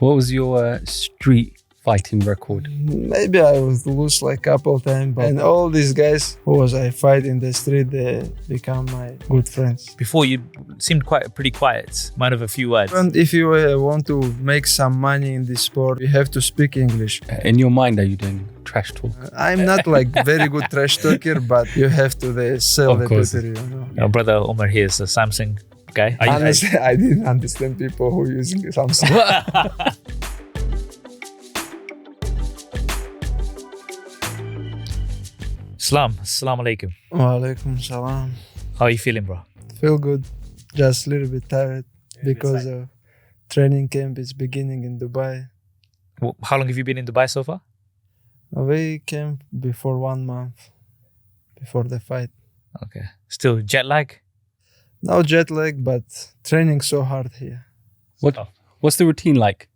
What was your street fighting record? Maybe I was lose like couple times, and all these guys who was I fight in the street, they become my good friends. Before you seemed pretty quiet, man of a few words. And if you want to make some money in this sport, you have to speak English. In your mind, are you doing trash talk? I'm not like very good trash talker, but you have to sell the better, you know. Our brother Omar here is a Samsung guy. Honestly, I didn't understand people who using Samsung. Assalamu alaikum. Wa alaikum salam. How are you feeling, bro? Feel good. Just a little bit tired because of training camp is beginning in Dubai. How long have you been in Dubai so far? We came before 1 month, before the fight. Okay. Still jet lag? No jet lag, but training so hard here. What's the routine like?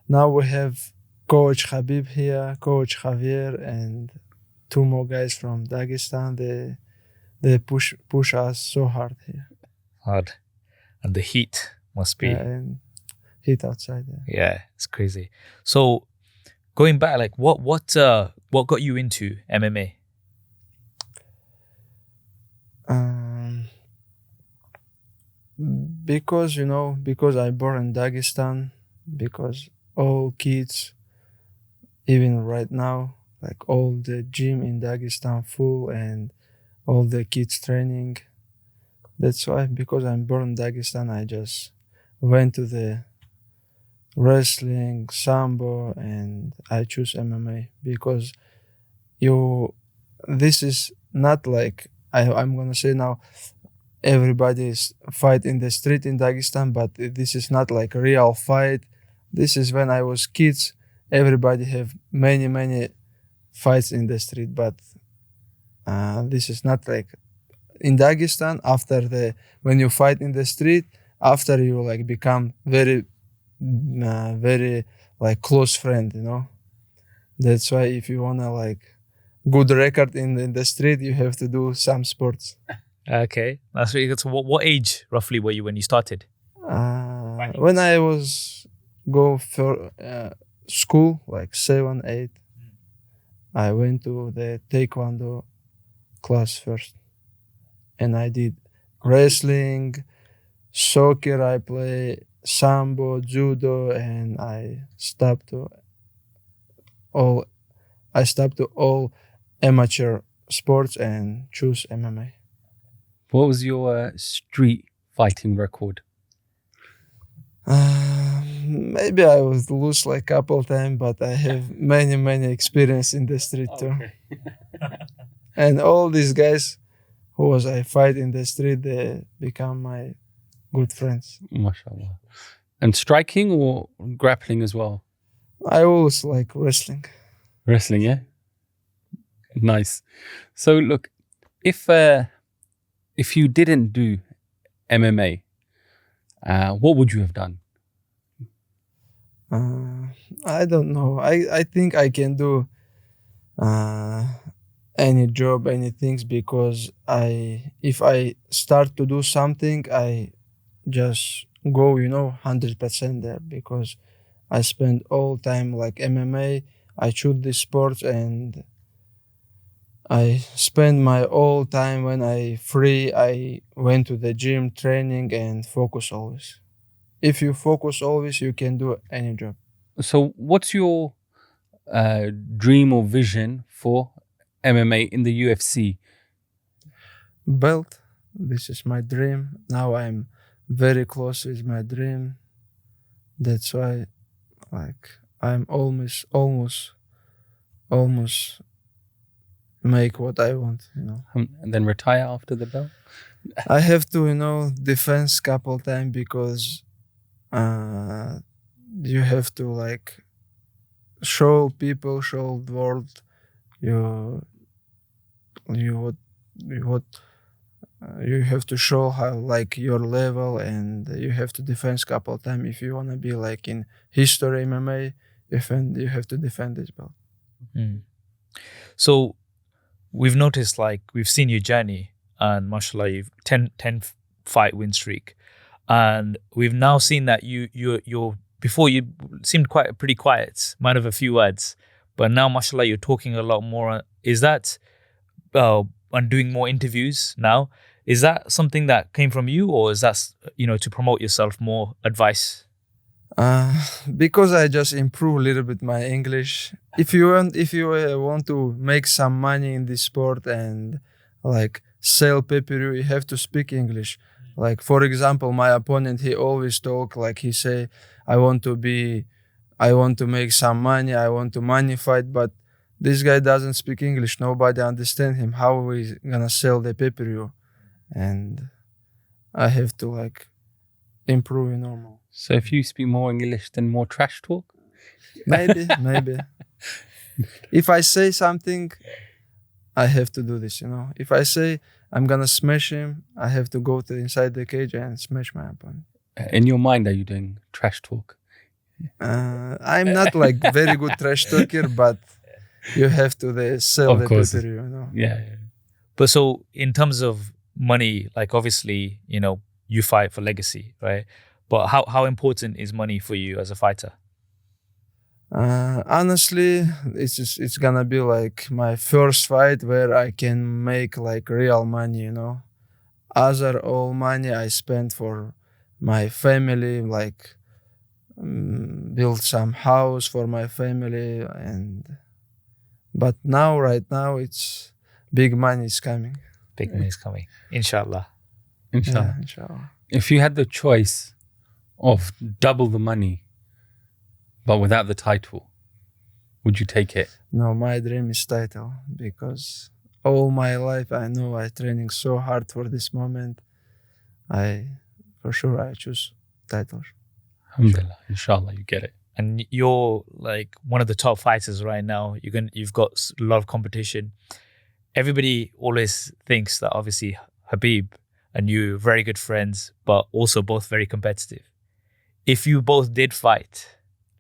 Now we have Coach Habib here, Coach Javier, and 2 more guys from Dagestan. They push us so hard here. Hard. And the heat must be... and heat outside. Yeah, it's crazy. So, going back, like what got you into MMA? Because I born in Dagestan, because all kids, even right now, like all the gym in Dagestan full and all the kids training. That's why, because I'm born in Dagestan, I just went to the wrestling, sambo, and I choose MMA because this is not like, I'm gonna say now, everybody is fight in the street in Dagestan, but this is not like a real fight. This is when I was kids, everybody have many fights in the street, but this is not like in Dagestan. When you fight in the street, after you like become very like close friend, you know. That's why if you wanna like good record in the street, you have to do some sports. Okay, that's really good. So what age roughly were you when you started? When I was go for school, like 7, 8, I went to the taekwondo class first, and I did wrestling, soccer. I play sambo, judo, and I stopped to all amateur sports and choose MMA. What was your street fighting record? Maybe I was lose like couple times, but I have many experience in the street too. And all these guys who was I fight in the street, they become my good friends. MashaAllah. And striking or grappling as well? I always like wrestling. Wrestling, yeah? Nice. So look, if you didn't do MMA, what would you have done? I don't know. I think I can do any job, any things, because if I start to do something, I just go 100% there, because I spend all time like MMA. I choose this sport and I spend my all time when I free. I went to the gym training and focus always. If you focus always, you can do any job. So what's your dream or vision for MMA in the UFC? Belt. This is my dream. Now I'm very close with my dream. That's why like I'm almost make what I want, And then retire after the belt? I have to, defense couple times, because you have to like show the world you have to show how like your level, and you have to defend couple times if you want to be like in history MMA. You have to defend this belt. So we've noticed, like, we've seen your journey, and mashallah, you've 10 fight win streak. and we've now seen that you're before you seemed pretty quiet, might have a few words, but now, mashallah, you're talking a lot more. Is that and doing more interviews now? Is that something that came from you, or is that to promote yourself more? Advice? Because I just improve a little bit my English. If you want to make some money in this sport and like sell pay-per-view, you have to speak English. Like for example, my opponent, he always talk like he say, I want to make some money, I want to money fight, but this guy doesn't speak English. Nobody understand him. How is gonna sell the pay-per-view? And I have to like improve normal. So if you speak more English, then more trash talk? Maybe. If I say something, I have to do this, If I say I'm gonna smash him, I have to go to inside the cage and smash my opponent. In your mind, are you doing trash talk? I'm not like very good trash talker, but you have to sell Of the course. pay-per-view, Yeah. But so in terms of money, like obviously, you fight for legacy, right? But how important is money for you as a fighter? Honestly, it's gonna be like my first fight where I can make like real money, Other all money I spent for my family, like build some house for my family, but right now it's big money is coming. Big money is coming, inshallah. Inshallah. Yeah, inshallah. If you had the choice of double the money, but without the title, would you take it? No, my dream is title because all my life I know I training so hard for this moment. For sure I choose title. Alhamdulillah, inshallah, you get it. And you're like one of the top fighters right now. You've got a lot of competition. Everybody always thinks that obviously Habib and you are very good friends, but also both very competitive. If you both did fight,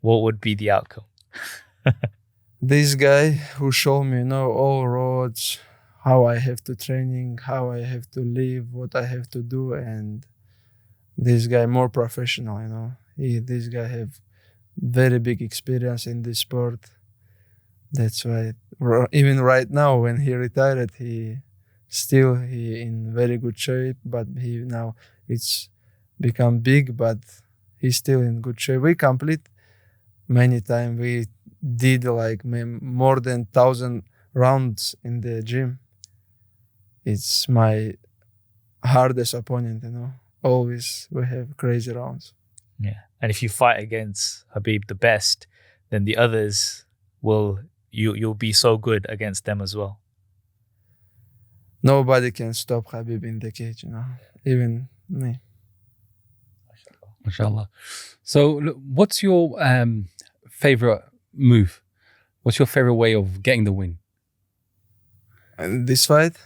what would be the outcome? This guy who showed me, all roads, how I have to training, how I have to live, what I have to do, and this guy more professional, This guy have very big experience in this sport. That's why even right now when he retired, he in very good shape, but he now it's become big, but he's still in good shape. We complete many times. We did like more than 1,000 rounds in the gym. It's my hardest opponent, Always we have crazy rounds. Yeah. And if you fight against Habib the best, then the others you'll be so good against them as well. Nobody can stop Habib in the cage, Even me. MashaAllah. So look, what's your favorite move? What's your favorite way of getting the win? And this fight?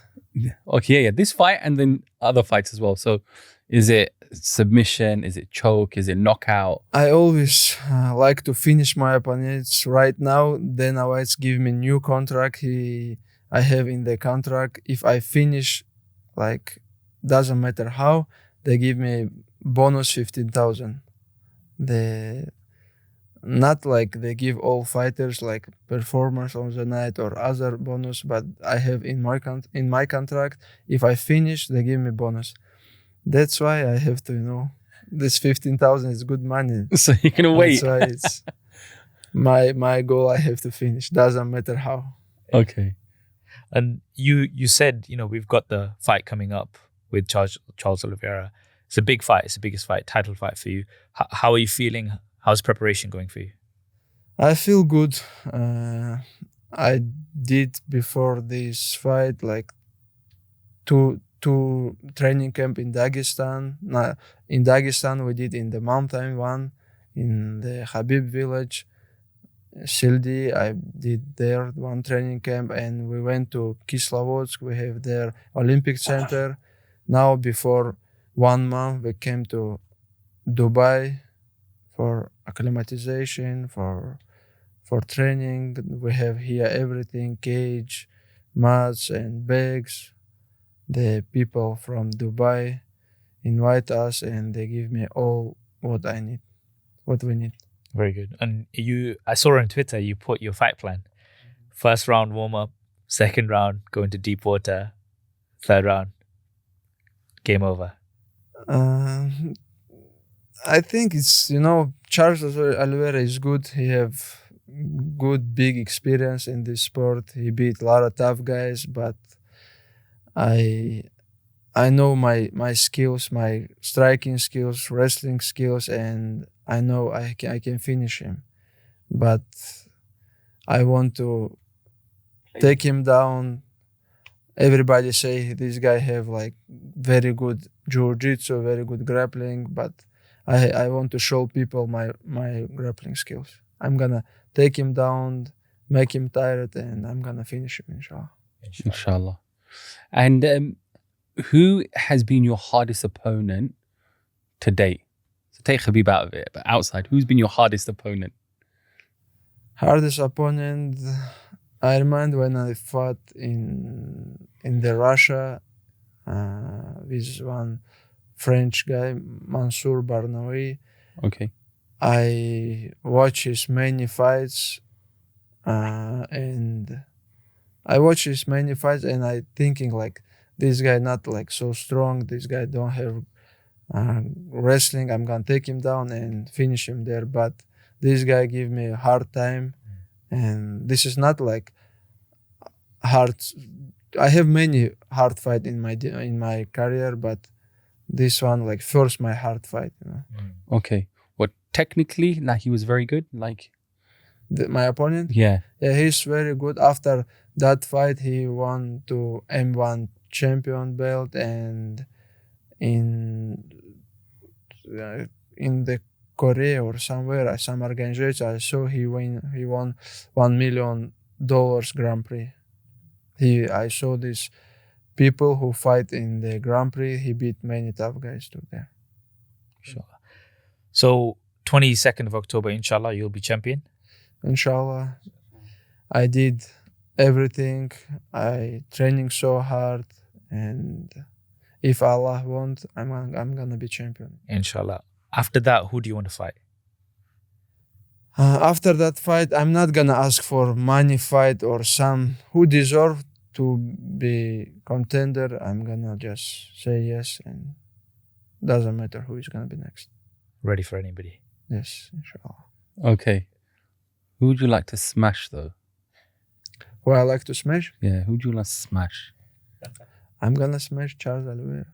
Okay, yeah, this fight and then other fights as well. So is it submission? Is it choke? Is it knockout? I always like to finish my opponents right now. Dana White's give me new contract. I have in the contract. If I finish, like, doesn't matter how, they give me bonus 15,000. Not like they give all fighters like performance on the night or other bonus, but I have in my contract. If I finish, they give me bonus. That's why I have to, this 15,000 is good money. So you're gonna wait. That's why it's my goal. I have to finish. Doesn't matter how. Okay. And you said, we've got the fight coming up with Charles Oliveira. It's a big fight. It's the biggest fight, title fight for you. How are you feeling? How's preparation going for you? I feel good. I did before this fight like two training camp in Dagestan. In Dagestan we did in the mountain one, in the Habib village, Sildi. I did there one training camp, and we went to Kislovodsk. We have their Olympic Center. Now before 1 month we came to Dubai for acclimatization, for training. We have here everything, cage, mats and bags. The people from Dubai invite us, and they give me all what I need, what we need. Very good. And I saw on Twitter, you put your fight plan. First round warm up, second round go into deep water, third round game over. I think it's, Charles Oliveira is good. He have good big experience in this sport. He beat a lot of tough guys, but I know my skills, my striking skills, wrestling skills, and I know I can finish him. But I want to take him down. Everybody say this guy have like very good jiu-jitsu, very good grappling, but I want to show people my grappling skills. I'm gonna take him down, make him tired, and I'm gonna finish him, inshallah. Inshallah. And who has been your hardest opponent to date? So take Khabib out of it, but outside, who's been your hardest opponent? Hardest opponent, I remember when I fought in the Russia with one French guy, Mansour Barnaoui. Okay. I watch his many fights, and I thinking like, this guy not like so strong. This guy don't have wrestling. I'm gonna take him down and finish him there. But this guy give me a hard time, and this is not like hard. I have many hard fight in my career, but this one like first my hard fight. Okay. What technically, like he was very good, like My opponent. Yeah, He's very good. After that fight, he won to M1 champion belt, and in the Korea or somewhere, some organization, I saw he won $1 million Grand Prix. I saw these people who fight in the Grand Prix. He beat many tough guys too there. Sure. So 22nd of October, inshallah, you'll be champion. Inshallah, I did everything. I training so hard, and if Allah wants, I'm gonna be champion. Inshallah. After that, who do you want to fight? After that fight, I'm not gonna ask for money fight or some who deserve to be contender. I'm gonna just say yes, and doesn't matter who is gonna be next. Ready for anybody. Yes, inshallah. okay. Who would you like to smash though? Who I like to smash? Yeah, who do you like to smash? I'm gonna smash Charles Oliveira.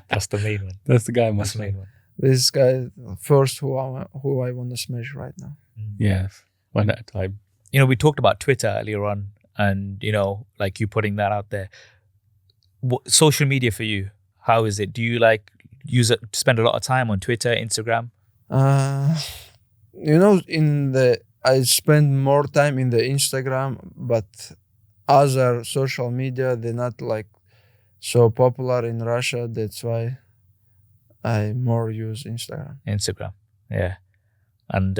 That's the main one. That's the guy. That's the main one. This guy first who I want to smash right now. Yeah, one at a time. We talked about Twitter earlier on, and like you putting that out there. Social media for you, how is it? Do you like use it, spend a lot of time on Twitter, Instagram? I spend more time in the Instagram, but other social media, they're not like so popular in Russia. That's why I more use Instagram. Yeah. And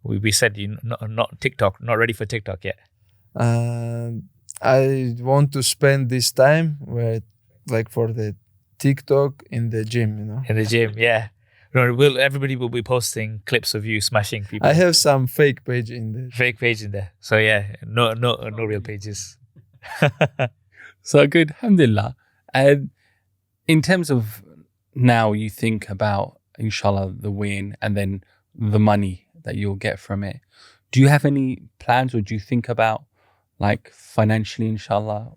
we said you not TikTok, not ready for TikTok yet. I want to spend this time for the TikTok in the gym, In the gym, yeah. No, everybody will be posting clips of you smashing people. I have some fake page in there. Fake page in there. So yeah, no real pages. So good, alhamdulillah. And in terms of now, you think about inshallah the win and then the money that you'll get from it. Do you have any plans, or do you think about like financially, inshallah,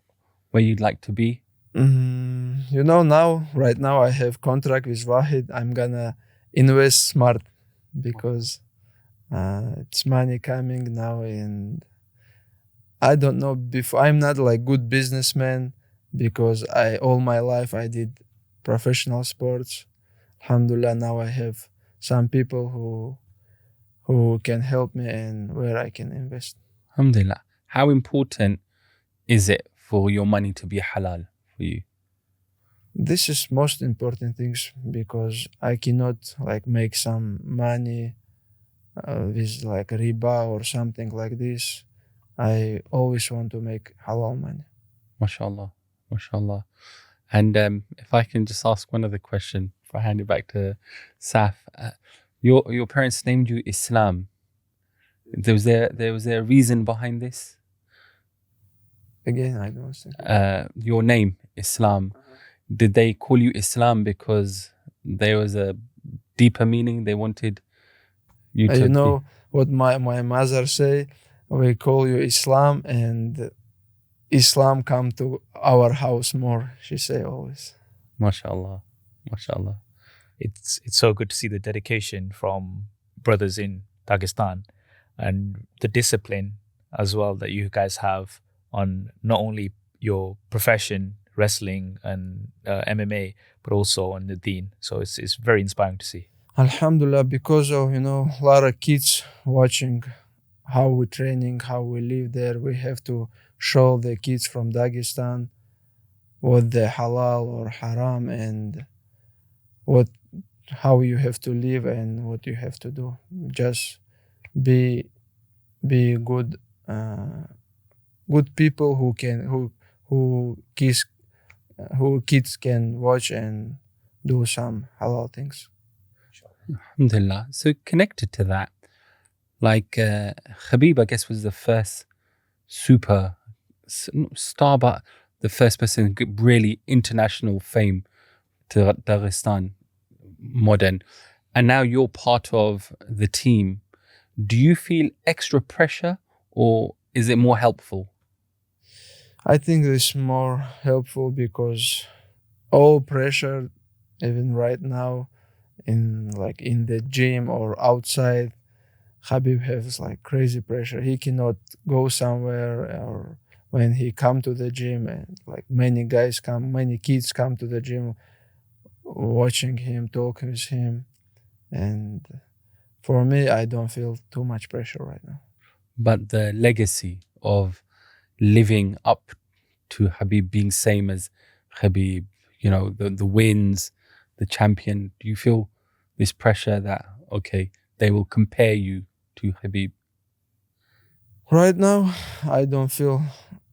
where you'd like to be? Right now I have contract with Wahed. I'm gonna invest smart because it's money coming now, and I don't know. Before, I'm not like good businessman because all my life I did professional sports. Alhamdulillah, now I have some people who can help me and where I can invest. Alhamdulillah. How important is it for your money to be halal for you? This is most important things because I cannot like make some money with like riba or something like this. I always want to make halal money. MashaAllah. MashaAllah. And if I can just ask one other question before I hand it back to Saf. Your parents named you Islam. Was there a reason behind this? Again, I don't think. Your name, Islam. Did they call you Islam because there was a deeper meaning they wanted you to You know what my mother say? We call you Islam, and Islam come to our house more. She say always. MashaAllah. MashaAllah. It's so good to see the dedication from brothers in Dagestan and the discipline as well that you guys have on not only your profession, wrestling and MMA, but also on the deen. So it's very inspiring to see. Alhamdulillah, because of a lot of kids watching how we training, how we live there, we have to show the kids from Dagestan what the halal or haram and how you have to live and what you have to do. Just be good people who kids can watch and do some halal things. Alhamdulillah. So connected to that, like Khabib, I guess, was the first super star, but the first person to get really international fame to Dagestan modern. And now you're part of the team. Do you feel extra pressure or is it more helpful? I think it's more helpful because all pressure, even right now, in the gym or outside, Khabib has like crazy pressure. He cannot go somewhere, or when he come to the gym and like many kids come to the gym watching him, talking with him. And for me, I don't feel too much pressure right now. But the legacy of living up to Khabib being same as Khabib, the wins, the champion, do you feel this pressure that, okay, they will compare you to Khabib? Right now, I don't feel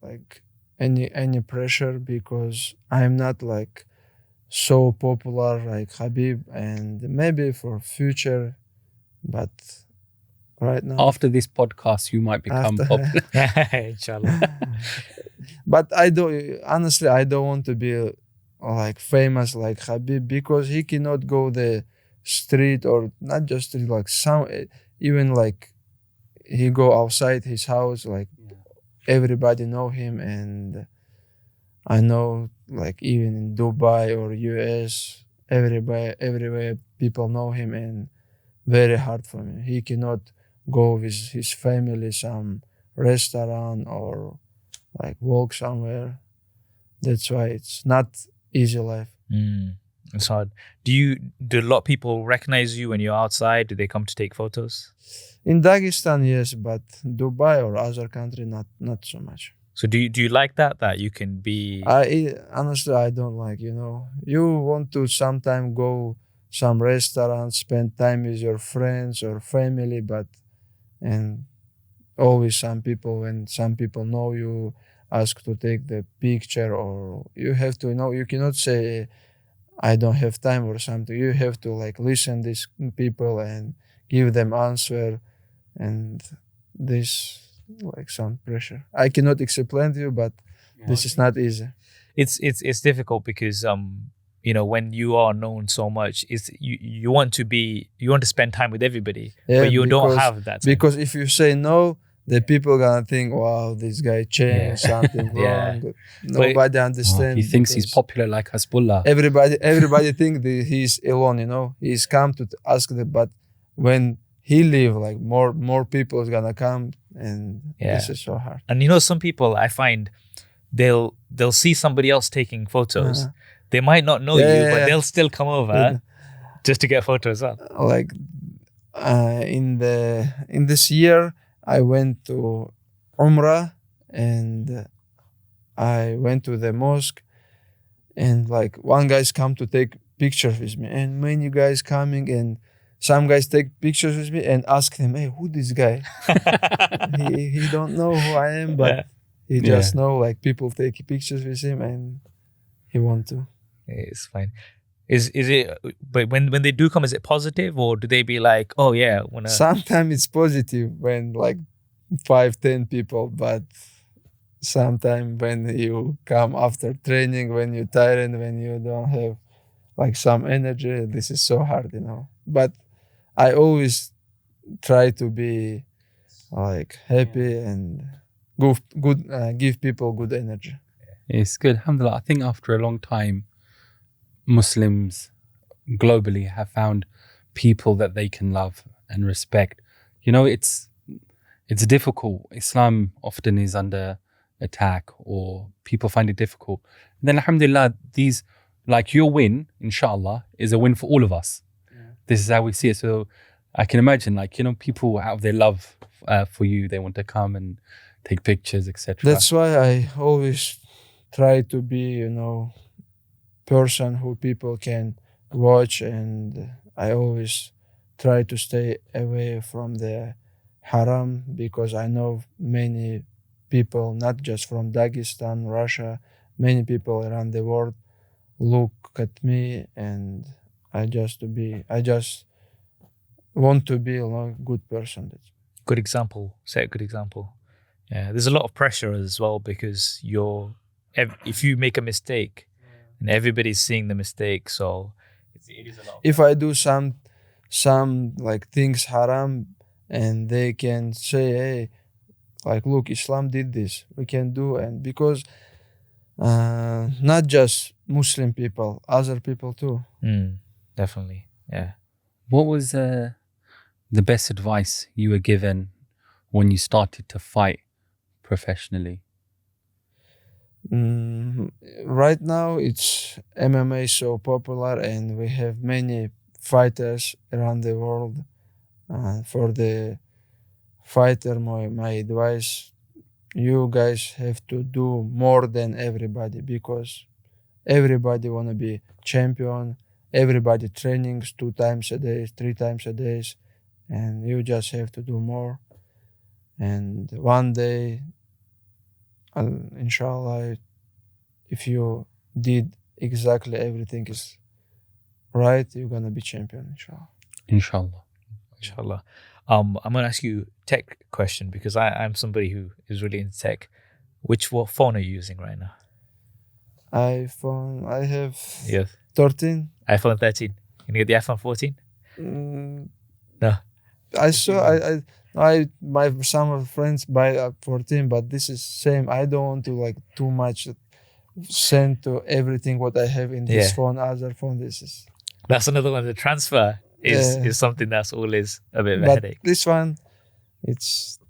like any pressure because I'm not like so popular like Khabib, and maybe for future, but right now. After this podcast, you might become popular. Inshallah. But I don't want to be like famous like Khabib because he cannot go the street, or not just street, like even like he go outside his house, like everybody know him. And I know like even in Dubai or US, everywhere people know him, and very hard for me. He cannot go with his family some restaurant or like walk somewhere. That's why it's not easy life. It's hard. Do a lot of people recognize you when you're outside? Do they come to take photos? In Dagestan, yes, but Dubai or other country, not so much. So do you like that you can be? Honestly, I don't like. You want to sometime go some restaurant, spend time with your friends or family, and always when some people know you, ask to take the picture, or you have to you cannot say I don't have time or something. You have to like listen these people and give them answer, and this like some pressure. I cannot explain to you, but this is not easy. It's difficult because when you are known so much, you want to spend time with everybody, but you don't have that time. Because if you say no, the people gonna think, wow, this guy changed something wrong. Nobody understands. He thinks he's popular like Hasbullah. Everybody think that he's alone. He's come to ask them, but when he leave, like more people is gonna come, and this is so hard. And some people I find they'll see somebody else taking photos. They might not know you, but they'll still come over just to get photos up. Like in this year, I went to Umrah, and I went to the mosque, and like one guy's come to take pictures with me, and many guys coming, and some guys take pictures with me and ask him, hey, who this guy? he don't know who I am, but he just know like people take pictures with him, and he want to. It's fine. Is it? But when they do come, is it positive, or do they be like, oh yeah, wanna? Sometimes it's positive when like 5-10 people, but sometimes when you come after training, when you're tired, when you don't have like some energy, this is so hard, But I always try to be like happy and give people good energy. It's good. Alhamdulillah. I think after a long time, Muslims globally have found people that they can love and respect. It's difficult. Islam often is under attack, or people find it difficult. And then alhamdulillah, these, like your win, inshallah, is a win for all of us. Yeah. This is how we see it. So I can imagine, people out of their love for you, they want to come and take pictures, etc. That's why I always try to be, person who people can watch, and I always try to stay away from the haram, because I know many people, not just from Dagestan, Russia, many people around the world look at me, and I just want to be a good person. Good example. Set a good example. Yeah, there's a lot of pressure as well, because if you make a mistake, and everybody's seeing the mistake, so it is a lot. If I do some like things haram, and they can say, hey, like, look, Islam did this, we can do, and because not just Muslim people, other people too. Definitely, yeah. What was the best advice you were given when you started to fight professionally? Right now, it's MMA so popular, and we have many fighters around the world. For the fighter, my advice, you guys have to do more than everybody, because everybody want to be champion. Everybody trainings 2 times a day, 3 times a day, and you just have to do more. And one day, inshallah, if you did exactly everything is right, you're gonna be champion, inshallah. Inshallah. I'm gonna ask you a tech question, because I'm somebody who is really into tech. What phone are you using right now? iPhone. I have 13. iPhone 13. Can you get the iPhone 14? No. I saw. Some of friends buy a 14, but this is same. I don't want to like too much send to everything what I have in this phone, other phone. That's another one. The transfer is something that's always a bit of a headache. This one,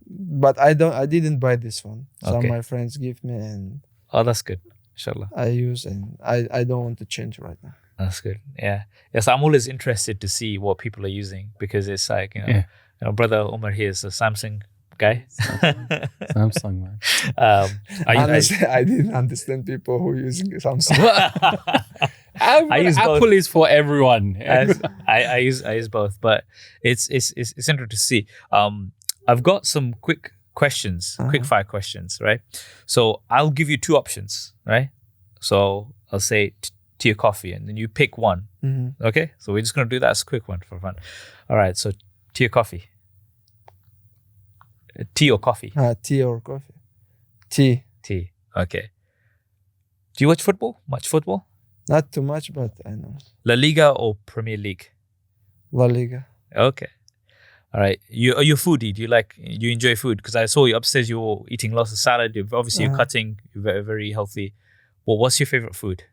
but I didn't buy this one. Some of my friends give me, and that's good. Inshallah. I use, and I don't want to change right now. That's good. Yeah. Yes, I'm always interested to see what people are using, because it's like, brother Omar here is a Samsung guy. Samsung, man. Honestly, I didn't understand people who using Samsung. Apple is for everyone. I use both, but it's interesting to see. I've got some quick questions, quick fire questions, right? So I'll give you 2 options, right? So I'll say tea or coffee, and then you pick one. Mm-hmm. Okay? So we're just gonna do that as a quick one for fun. All right. So tea or coffee? Tea or coffee? Tea or coffee? Tea. Tea. Okay. Do you watch football? Much football? Not too much, but I know. La Liga or Premier League? La Liga. Okay. All right. Are you a foodie? Do you enjoy food? Because I saw you upstairs, you were eating lots of salad. You're cutting. You're very, very healthy. Well, what's your favorite food?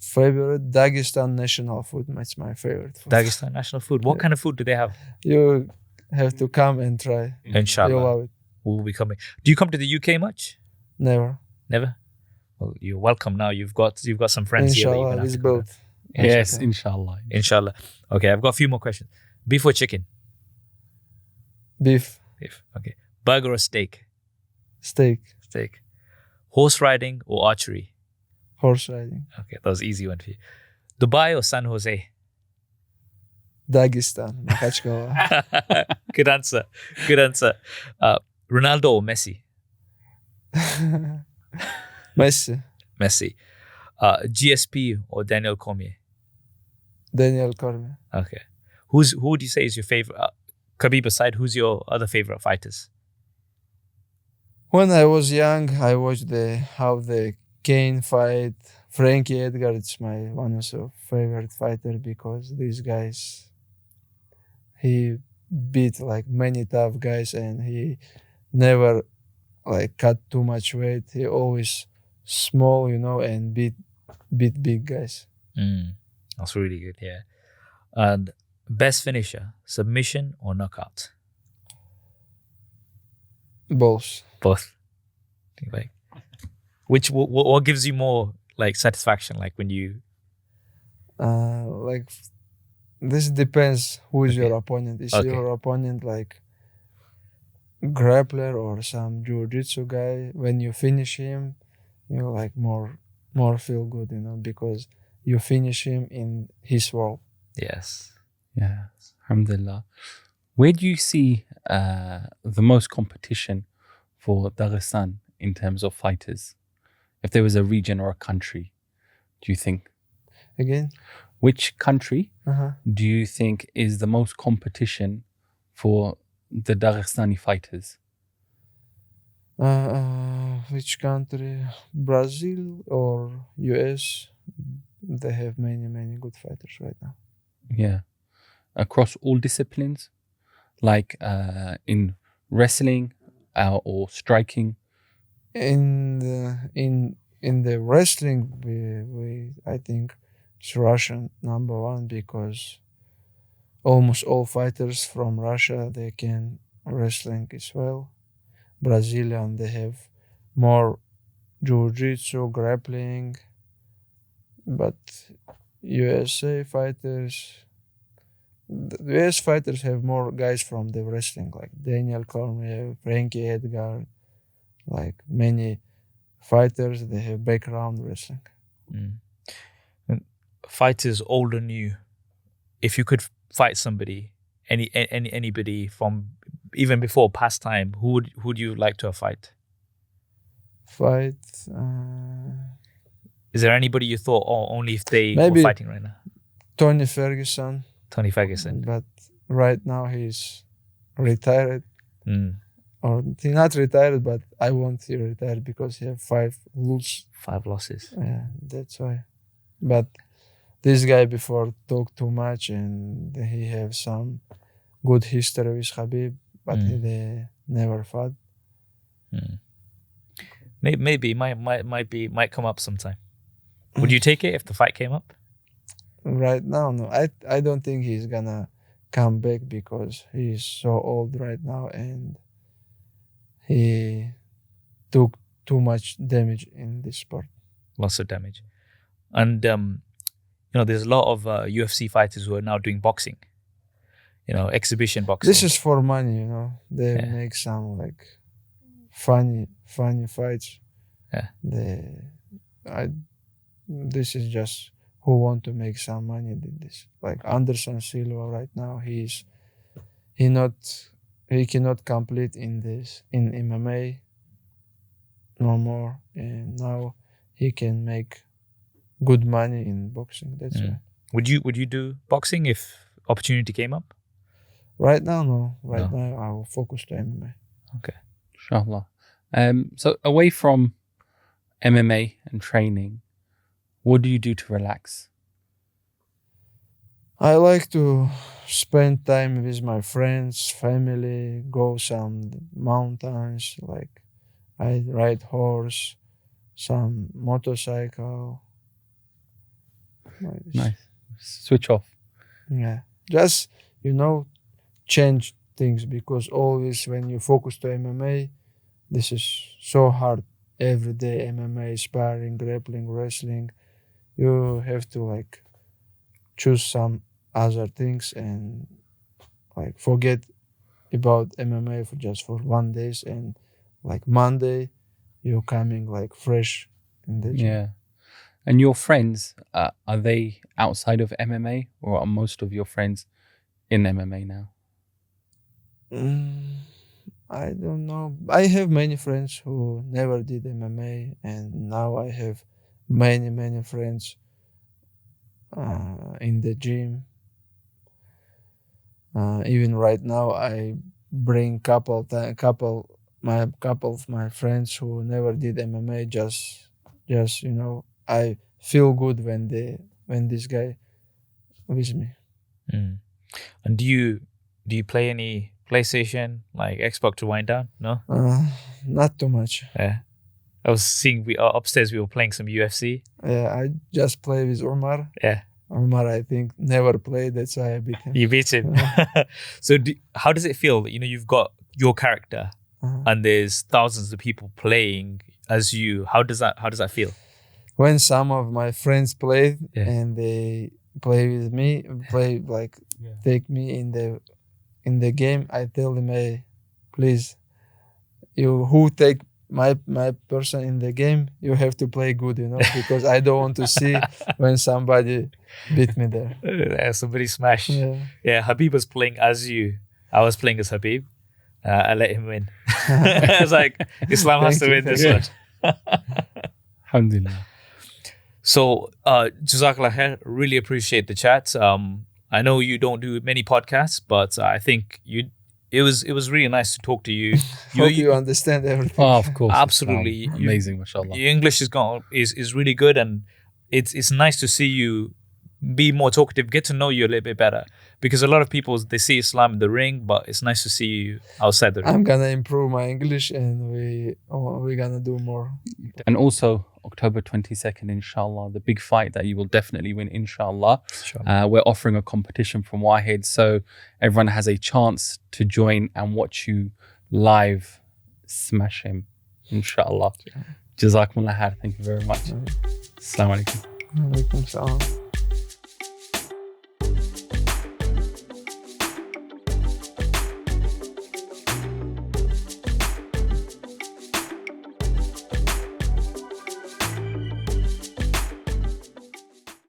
Favorite Dagestan national food. It's my favorite food. Dagestan national food. What kind of food do they have? You have to come and try. Inshallah. You'll love it. We'll be coming. Do you come to the UK much? Never. Never? Well, you're welcome now. You've got some friends inshallah, here. It's both. Yes, inshallah. Inshallah. Okay, I've got a few more questions. Beef or chicken? Beef. Beef. Okay. Burger or steak? Steak. Steak. Horse riding or archery? Horse riding. Okay, that was an easy one for you. Dubai or San Jose? Dagestan. Makhachev. Good answer. Good answer. Ronaldo or Messi? Messi. Messi. GSP or Daniel Cormier? Daniel Cormier. Okay. Who would you say is your favorite? Khabib aside, who's your other favorite fighters? When I was young, I watched how the Kane fight. Frankie Edgar, it's my one of the favorite fighter because these guys, he beat like many tough guys and he never like cut too much weight. He always small, and beat big guys. That's really good. Yeah. And best finisher, submission or knockout? Both. Both. Like, what gives you more like satisfaction? Like when you Like this depends who is Okay. your opponent. Is Okay. your opponent like grappler or some jiu-jitsu guy? When you finish him, you like more feel good, because you finish him in his world. yes. Yeah, alhamdulillah. Where do you see the most competition for Dagestan in terms of fighters? If there was a region or a country, do you think? Again? Which country Uh-huh. do you think is the most competition for the Dagestani fighters? Which country? Brazil or US? They have many good fighters right now. Yeah. Across all disciplines, like in wrestling or striking. In the wrestling, we I think it's Russian number one because almost all fighters from Russia they can wrestling as well. Brazilian they have more jiu-jitsu, grappling, but USA fighters. The US fighters have more guys from the wrestling, like Daniel Cormier, Frankie Edgar, like many fighters. They have background wrestling. And fighters old or new, if you could fight somebody, anybody from even before past time, who would you like to fight? Fight. Is there anybody you thought, only if they were Maybe fighting right now? Tony Ferguson, Tony Ferguson. but right now he's retired. Mm. Or he's not retired, but I want he retired because he have 5 losses. 5 losses. Yeah, that's why. But this guy before talked too much and he have some good history with Khabib, but they never fought. Maybe might come up sometime. Would you take it if the fight came up? Right now, no. I don't think he's gonna come back because he's so old right now and he took too much damage in this sport. Lots of damage. And there's a lot of UFC fighters who are now doing boxing. Exhibition boxing. This is for money, They make some like funny fights. Yeah. This is just who want to make some money did this. Like Anderson Silva right now, he cannot complete in MMA no more, and now he can make good money in boxing. That's why. Would you do boxing if opportunity came up? Right now, no. No. Now I will focus to MMA. Okay. Inshallah. So away from MMA and training, what do you do to relax? I like to spend time with my friends, family, go some mountains, like I ride horse, some motorcycle. Like this. Nice. Switch off. Yeah. Just, change things because always when you focus to MMA, this is so hard. Every day MMA, sparring, grappling, wrestling. You have to like choose some other things and like forget about MMA for 1 day and like Monday you're coming like fresh in the gym. Yeah. And your friends, are they outside of MMA or are most of your friends in MMA now? I don't know. I have many friends who never did MMA and now I have many friends in the gym. Even right now, I bring couple of my friends who never did MMA. Just I feel good when this guy with me. And do you play any PlayStation, like Xbox to wind down? No? Not too much. Yeah. I was seeing upstairs we were playing some UFC. Yeah, I just play with Omar. Yeah. Omar, I think, never played. That's why I beat him. You beat him. So how does it feel? You've got your character and there's thousands of people playing as you. How does that feel? When some of my friends play and they play with me, take me in the game, I tell them, hey, please, you who take my person in the game, you have to play good, because I don't want to see when somebody beat me there. Somebody smash. Yeah. Habib was playing as you. I was playing as Habib. I let him win. I was like, Islam has to win this one. Alhamdulillah. So, Jazakallah khair. Really appreciate the chat. I know you don't do many podcasts, but I think it was really nice to talk to you. Hope you understand everything. Oh, of course. Absolutely. Amazing, mashallah. Your English is really good, and it's nice to see you be more talkative, get to know you a little bit better. Because a lot of people, they see Islam in the ring, but it's nice to see you outside the ring. I'm gonna improve my English, and we're gonna do more. And also, October 22nd, inshallah, the big fight that you will definitely win, inshallah. We're offering a competition from Wahed, so everyone has a chance to join and watch you live smash him, inshallah. Jazakumullah khair. Thank you very much. Assalamu alaikum. Alaikum salam.